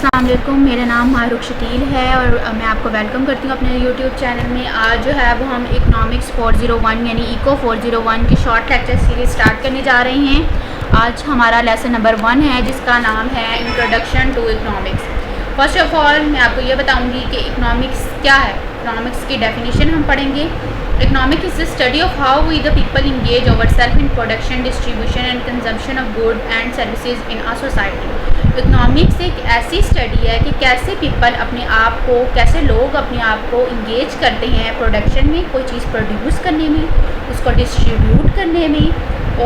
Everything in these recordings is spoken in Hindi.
अस्सलाम वालेकुम, मेरा नाम मारूख शकील है और मैं आपको वेलकम करती हूँ अपने यूट्यूब चैनल में। आज जो है वो हम इकनॉमिक्स 401 यानी इको 401 की शॉर्ट लेक्चर सीरीज़ स्टार्ट करने जा रहे हैं। आज हमारा लेसन नंबर 1 है जिसका नाम है introduction to economics. First of all मैं आपको ये बताऊँगी कि इकनॉमिक्स क्या है। इकनॉमिक्स की डेफिनेशन हम पढ़ेंगे। Economic is the study of how we the people engage ourselves in production, distribution and consumption of goods and services in a society. Economics एक ऐसी स्टडी है कि कैसे पीपल अपने आप को, कैसे लोग अपने आप को इंगेज करते हैं प्रोडक्शन में, कोई चीज़ प्रोड्यूस करने में, उसको डिस्ट्रीब्यूट करने में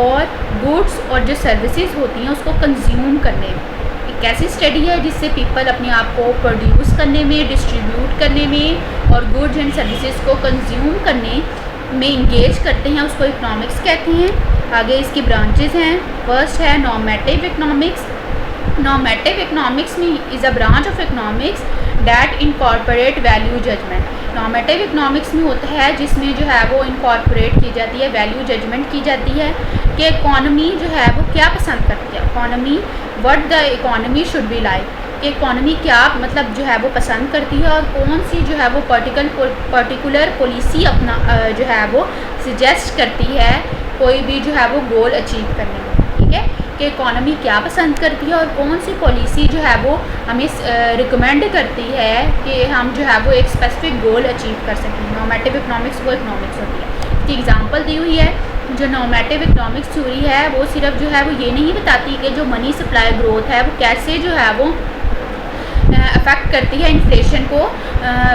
और गुड्स और जो सर्विसेज होती हैं उसको कंज्यूम करने में। एक ऐसी स्टडी है जिससे पीपल अपने आप को प्रोड्यूस करने में, डिस्ट्रीब्यूट करने में और गुड्स एंड सर्विसेज को कंज्यूम करने में इंगेज करते हैं, उसको इकनॉमिक्स कहते हैं। आगे इसकी ब्रांचेस हैं। फर्स्ट है नॉर्मेटिव इकनॉमिक्स। नॉर्मेटिव इकनॉमिक्स में is a branch of economics that incorporate value judgement. Normative economics में होता है जिसमें जो है वो इनकॉर्पोरेट की जाती है, वैल्यू जजमेंट की जाती है कि इकॉनमी जो है वो क्या पसंद करती है, economy what the economy should be like, कि इकॉनमी क्या मतलब जो है वो पसंद करती है और कौन सी जो है वो पर्टिकुलर पॉलिसी अपना जो है वो सजेस्ट करती है कोई भी जो है वो गोल अचीव करने में। ठीक है, कि इकॉनमी क्या पसंद करती है और कौन सी पॉलिसी जो है वो हमें रिकमेंड करती है कि हम जो है वो एक स्पेसिफिक गोल अचीव कर सकें। नॉर्मेटिव इकनॉमिक्स वो इकनॉमिक्स होती है। इसकी एग्जांपल दी हुई है। जो नॉर्मेटिव इकनॉमिक्स थ्योरी है वो सिर्फ जो है वो ये नहीं बताती कि जो मनी सप्लाई ग्रोथ है वो कैसे जो है वो अफेक्ट करती है इन्फ्लेशन को,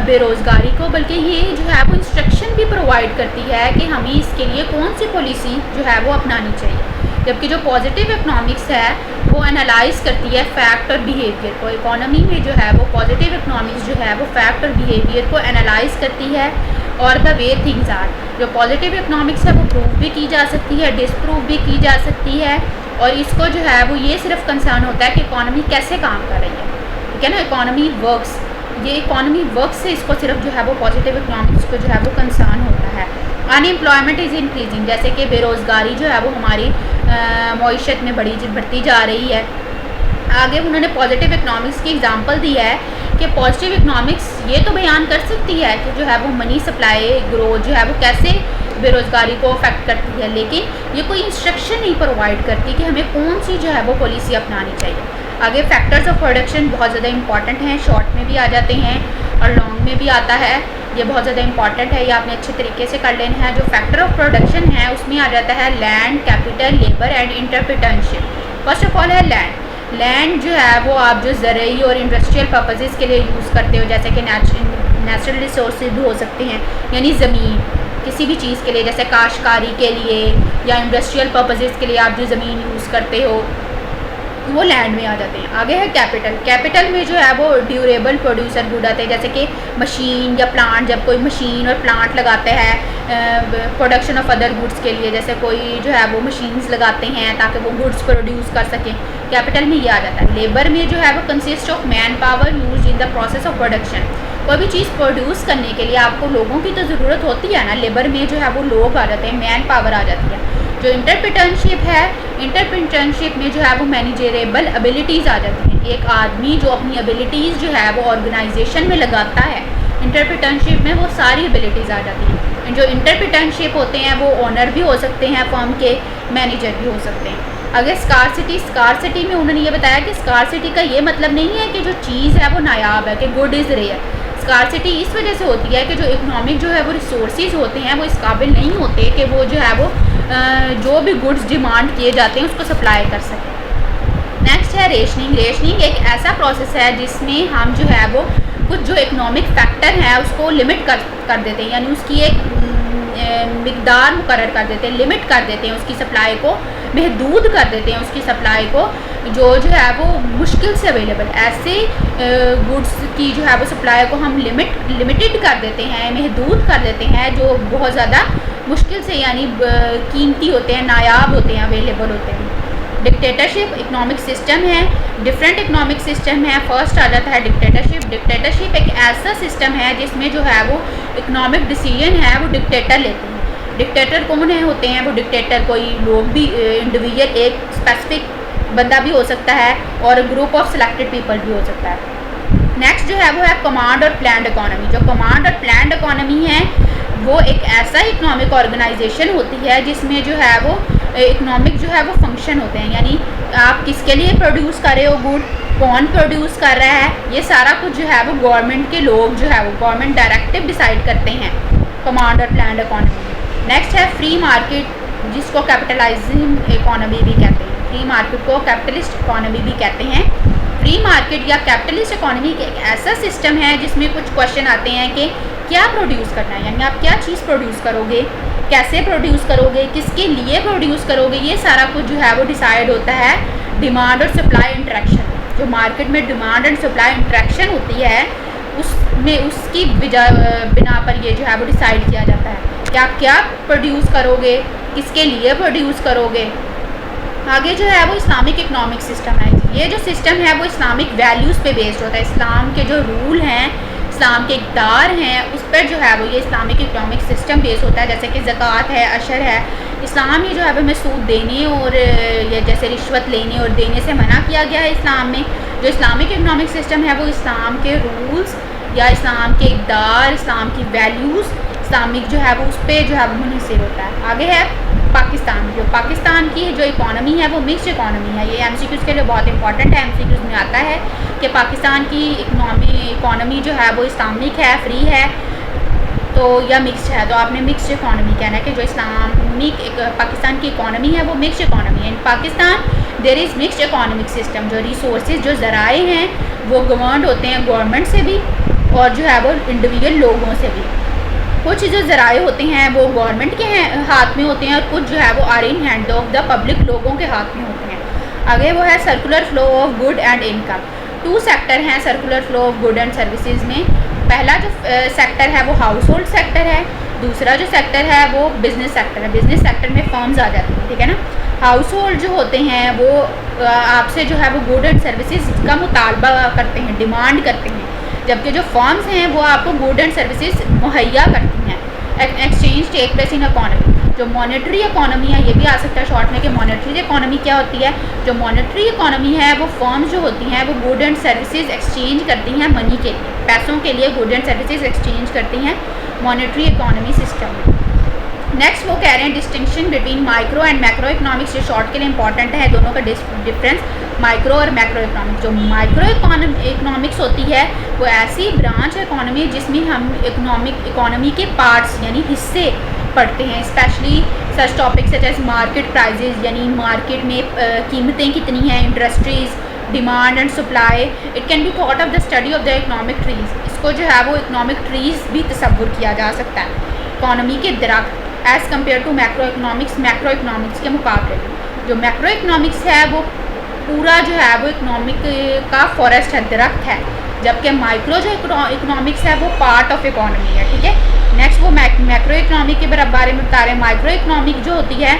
बेरोज़गारी को, बल्कि ये जो है वो इंस्ट्रक्शन भी प्रोवाइड करती है कि हमें इसके लिए कौन सी पॉलिसी जो है वो अपनानी चाहिए। जबकि जो पॉजिटिव इकनॉमिक्स है वो एनालाइज करती है फैक्ट और बिहेवियर को। इकोनॉमी में जो है वो पॉजिटिव इकनॉमिक्स जो है वो फैक्ट और बिहेवियर को एनालाइज करती है और द वे थिंग्स आर। जो पॉजिटिव इकनॉमिक्स है वो प्रूव भी की जा सकती है, डिसप्रूव भी की जा सकती है और इसको जो है वो ये सिर्फ कंसर्न होता है कि इकॉनमी कैसे काम कर रही है। ठीक है ना, इकॉनमी वर्क्स, ये इकॉनमी वर्क्स से इसको सिर्फ जो है वो पॉजिटिव इकनॉमिक्स को जो है वो कंसर्न होता है। अनएम्प्लॉयमेंट इज़ इंक्रीजिंग, जैसे कि बेरोज़गारी जो है वो हमारी मईशत में बढ़ती जा रही है। आगे उन्होंने पॉजिटिव इकनॉमिक्स की एग्जांपल दी है कि पॉजिटिव इकनॉमिक्स ये तो बयान कर सकती है कि जो है वो मनी सप्लाई ग्रोथ जो है वो कैसे बेरोज़गारी को अफेक्ट करती है, लेकिन ये कोई इंस्ट्रक्शन नहीं प्रोवाइड करती कि हमें कौन सी जो है वो पॉलिसी अपनानी चाहिए। आगे फैक्टर्स ऑफ प्रोडक्शन बहुत ज़्यादा इंपॉर्टेंट हैं, शॉर्ट में भी आ जाते हैं और लॉन्ग में भी आता है। ये बहुत ज़्यादा इंपॉर्टेंट है, ये आपने अच्छे तरीके से कर लेना है। जो फैक्टर ऑफ प्रोडक्शन है उसमें आ जाता है land, capital, labour and entrepreneurship. First of all है लैंड। लैंड जो है वो आप जो ज़रूरी और इंडस्ट्रियल पर्पसेस के लिए यूज़ करते हो, जैसे कि नेचुरल रिसोर्सेज हो सकते हैं, यानी ज़मीन किसी भी चीज़ के लिए, जैसे काश्तकारी के लिए या इंडस्ट्रियल पर्पसेस के लिए आप जो ज़मीन यूज़ करते हो वो लैंड में आ जाते हैं। आगे है कैपिटल। कैपिटल में जो है वो ड्यूरेबल प्रोड्यूसर गुड आते हैं, जैसे कि मशीन या प्लांट, जब कोई मशीन और प्लांट लगाते हैं प्रोडक्शन ऑफ अदर गुड्स के लिए, जैसे कोई जो है वो मशीन्स लगाते हैं ताकि वो गुड्स प्रोड्यूस कर सकें, कैपिटल में ये आ जाता है। लेबर में जो है वो consist of man power use in the process of production. कोई भी चीज़ प्रोड्यूस करने के लिए आपको लोगों की तो ज़रूरत होती है ना, लेबर में जो है वो लोग आ जाते हैं, मैन पावर आ जाती है। जो इंटरप्रिटेंशिप है, इंटरप्रिटेंशिप में जो है वो मैनेजरेबल एबिलिटीज़ आ जाती हैं। एक आदमी जो अपनी एबिलिटीज़ जो है वो ऑर्गेनाइजेशन में लगाता है, इंटरप्रिटेंशिप में वो सारी एबिलिटीज़ आ जाती हैं। जो इंटरप्रिटेंशिप होते हैं वो ओनर भी हो सकते हैं, फर्म के मैनेजर भी हो सकते हैं। अगर स्कारसिटी, स्कारसिटी में उन्होंने ये बताया कि स्कारसिटी का ये मतलब नहीं है कि जो चीज़ है वो नायाब है, कि गुड इज़ रेयर। स्कारसिटी इस वजह से होती है कि जो इकोनॉमिक जो है वो रिसोर्सेज होते हैं वो इस काबिल नहीं होते कि वो जो है वो जो भी गुड्स डिमांड किए जाते हैं उसको सप्लाई कर सकें। नेक्स्ट है रेशनिंग। रेशनिंग एक ऐसा प्रोसेस है जिसमें हम जो है वो कुछ जो इकोनॉमिक फैक्टर है उसको लिमिट कर देते हैं, यानी उसकी एक मिकदार मुकर्रर कर देते हैं, लिमिट कर देते हैं, उसकी सप्लाई को महदूद कर देते हैं, उसकी सप्लाई को जो है वो मुश्किल से अवेलेबल ऐसे गुड्स की जो है वो सप्लाई को हम लिमिटेड कर देते हैं, महदूद कर देते हैं जो बहुत ज़्यादा मुश्किल से यानी कीमती होते हैं, नायाब होते हैं, अवेलेबल होते हैं। डिक्टेटरशिप इकोनॉमिक सिस्टम है, डिफरेंट इकोनॉमिक सिस्टम है। फर्स्ट आ जाता है डिक्टेटरशिप। डिक्टेटरशिप एक ऐसा सिस्टम है जिसमें जो है वो इकोनॉमिक डिसीजन है वो डिक्टेटर लेते हैं। डिक्टेटर कौन है होते हैं वो डिक्टेटर कोई लोग भी इंडिविजुअल एक स्पेसिफिक बंदा भी हो सकता है और ग्रुप ऑफ सिलेक्टेड पीपल भी हो सकता है। नेक्स्ट जो है वो है कमांड और प्लान्ड इकोनॉमी। जो कमांड और प्लान्ड इकोनॉमी है वो एक ऐसा इकोनॉमिक ऑर्गेनाइजेशन होती है जिसमें जो है वो इकोनॉमिक जो है वो फंक्शन होते हैं, यानी आप किसके लिए प्रोड्यूस कर रहे हो गुड, कौन प्रोड्यूस कर रहा है, ये सारा कुछ जो है वो गवर्नमेंट के लोग जो है वो गवर्नमेंट डायरेक्टिव डिसाइड करते हैं कमांड और प्लान्ड इकोनॉमी। नेक्स्ट है फ्री मार्केट, जिसको कैपिटलाइजिंग इकोनॉमी भी कहते हैं। फ्री मार्केट को कैपिटलिस्ट इकोनॉमी भी कहते हैं। फ्री मार्केट या कैपिटलिस्ट इकोनॉमी एक ऐसा सिस्टम है जिसमें कुछ क्वेश्चन आते हैं कि क्या प्रोड्यूस करना है, यानी आप क्या चीज़ प्रोड्यूस करोगे, कैसे प्रोड्यूस करोगे, किसके लिए प्रोड्यूस करोगे, ये सारा कुछ जो है वो डिसाइड होता है डिमांड और सप्लाई इंटरेक्शन। जो मार्केट में डिमांड एंड सप्लाई इंटरेक्शन होती है उसमें उसकी बिना पर ये जो है वो डिसाइड किया जाता है कि आप क्या प्रोड्यूस करोगे, किसके लिए प्रोड्यूस करोगे। आगे जो है वो इस्लामिक इकनॉमिक सिस्टम है। ये जो सिस्टम है वो इस्लामिक वैल्यूज़ पे बेस्ड होता है। इस्लाम के जो रूल हैं, इस्लाम के इक़दार हैं, उस पर जो है वो ये इस्लामिक इकनॉमिक सिस्टम बेस होता है। जैसे कि ज़कात है, अशर है। इस्लाम ही जो है हमें सूद देने और ये जैसे रिश्वत लेने और देने से मना किया गया है इस्लाम में। जो इस्लामिक इकनॉमिक सिस्टम है वो इस्लाम के रूल्स या इस्लाम के इक़दार, इस्लाम की वैल्यूज़, इस्लामिक जो है वो उस पर जो है वो मुनहसर होता है। आगे है पाकिस्तान। जो पाकिस्तान की जो इकॉनमी है वो मिक्स्ड इकॉनमी है। ये एमसीक्यूज़ के लिए बहुत इंपॉर्टेंट है। एमसीक्यूज़ में आता है कि पाकिस्तान की इकॉनमी जो है वो इस्लामिक है, फ्री है तो या मिक्स्ड है, तो आपने मिक्स्ड इकॉनमी कहना है कि जो इस्लामिक पाकिस्तान की इकॉनमी है वो मिक्स्ड इकॉनमी है। In Pakistan there is mixed economic system. जो रिसोर्सेज, जो ज़राए हैं वो गवर्नड होते हैं गवर्नमेंट से भी और जो है वो इंडिविजुअल लोगों से भी। कुछ जो ज़राए होते हैं वो गवर्नमेंट के हाथ में होते हैं और कुछ जो है वो are in hand of the public, लोगों के हाथ में होते हैं। आगे वो है circular flow of good and income. 2 sector हैं circular flow of good and services में। पहला जो सेक्टर है वो हाउस होल्ड सेक्टर है। दूसरा जो सेक्टर है वो बिज़नेस सेक्टर है। बिज़नेस सेक्टर में फर्म्स आ जाती हैं, ठीक है ना। हाउस होल्ड जो होते हैं वो आपसे जो है वो गुड एंड सर्विसेज का मुतालबा करते हैं, डिमांड करते हैं, जबकि जो फर्म्स हैं वो आपको गुड एंड सर्विसेज मुहैया करती हैं। Exchange take place in economy. जो मॉनेटरी इकोनॉमी है, ये भी आ सकता है शॉर्ट में कि मॉनेटरी इकोनॉमी क्या होती है। जो मॉनेटरी इकोनॉमी है वो फर्म्स जो होती हैं वो गुड एंड सर्विसेज एक्सचेंज करती हैं मनी के लिए, पैसों के लिए गुड एंड सर्विसेज एक्सचेंज करती हैं मॉनेटरी इकोनॉमी सिस्टम में। नेक्स्ट वो कह रहे हैं distinction between micro and macro economics. ये शॉर्ट के लिए इंपॉर्टेंट है दोनों का डिफरेंस, माइक्रो और मैक्रो इकोनॉमिक्स। जो माइक्रो इकोनॉमिक्स होती है वो ऐसी ब्रांच इकोनॉमी जिसमें हम इकोनॉमी के पार्ट्स यानी हिस्से पढ़ते हैं, specially such topics such as market prices, यानी मार्केट में कीमतें कितनी हैं, industries, demand and supply. It can be thought of the study of the economic trees. इसको जो है वो इकोनॉमिक ट्रीज़ भी तसव्वुर किया जा सकता है, इकोनॉमी के दरख्त, as compare to macro economics के मुकाबले। जो मैक्रो इकोनॉमिक्स है वो पूरा जो है वो इकोनॉमिक का फॉरेस्ट है, दरख्त है, जबकि माइक्रो जो इकोनॉमिक्स है वो पार्ट ऑफ इकोनॉमी है, ठीक है। नेक्स्ट वो मैक्रो इकोनॉमिक के बारे में बता रहे हैं। माइक्रो इकोनॉमिक जो होती है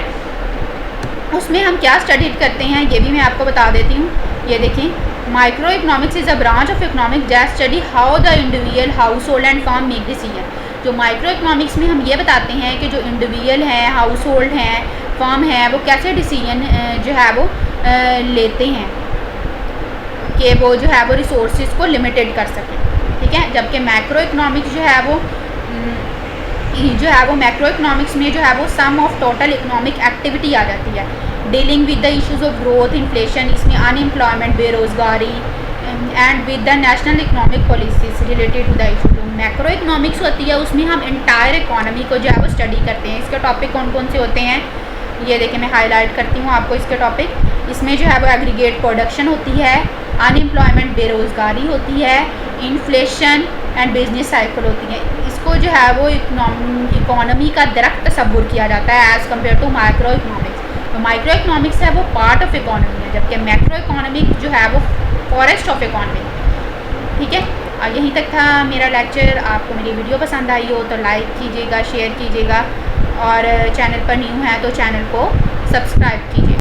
उसमें हम क्या स्टडी करते हैं ये भी मैं आपको बता देती हूँ। ये देखिए, micro economics is a branch of economic that study how the individual, house hold and firm make decision. जो माइक्रो इकोनॉमिक्स में हम ये बताते हैं कि जो इंडिविजुअल हैं, हाउस होल्ड हैं, फर्म है, वो कैसे डिसीजन जो है वो लेते हैं कि वो जो है वो रिसोर्सेज को लिमिटेड कर सकें, ठीक है। जबकि मैक्रो इकोनॉमिक्स जो है वो मैक्रो इकोनॉमिक्स में जो है वो sum of total economic activity आ जाती है, dealing with the issues of growth, inflation, इसमें अनएम्प्लॉयमेंट, बेरोज़गारी and with the national economic policies related to the issue. जो मैक्रो इकोनॉमिक्स होती है उसमें हम इंटायर इकोनॉमी को जो है वो स्टडी करते हैं। इसके टॉपिक कौन कौन से होते हैं ये देखिए, मैं हाईलाइट करती हूँ आपको इसके टॉपिक। इसमें जो है वो एग्रीगेट प्रोडक्शन होती है, अनएम्प्लॉयमेंट, बेरोज़गारी होती है, इन्फ्लेशन एंड बिजनेस साइकिल होती है। इसको जो है वो इकोनॉमी का दरख्त तस्वुर किया जाता है as compare to micro economics. तो माइक्रो इकोनॉमिक्स है वो पार्ट ऑफ इकोनॉमी है, जबकि मैक्रो इकोनॉमिक जो है वो फॉरेस्ट ऑफ इकोनॉमी, ठीक है। यहीं तक था मेरा लेक्चर। आपको मेरी वीडियो पसंद आई हो तो लाइक कीजिएगा, शेयर कीजिएगा और चैनल पर न्यू है तो चैनल को सब्सक्राइब कीजिए।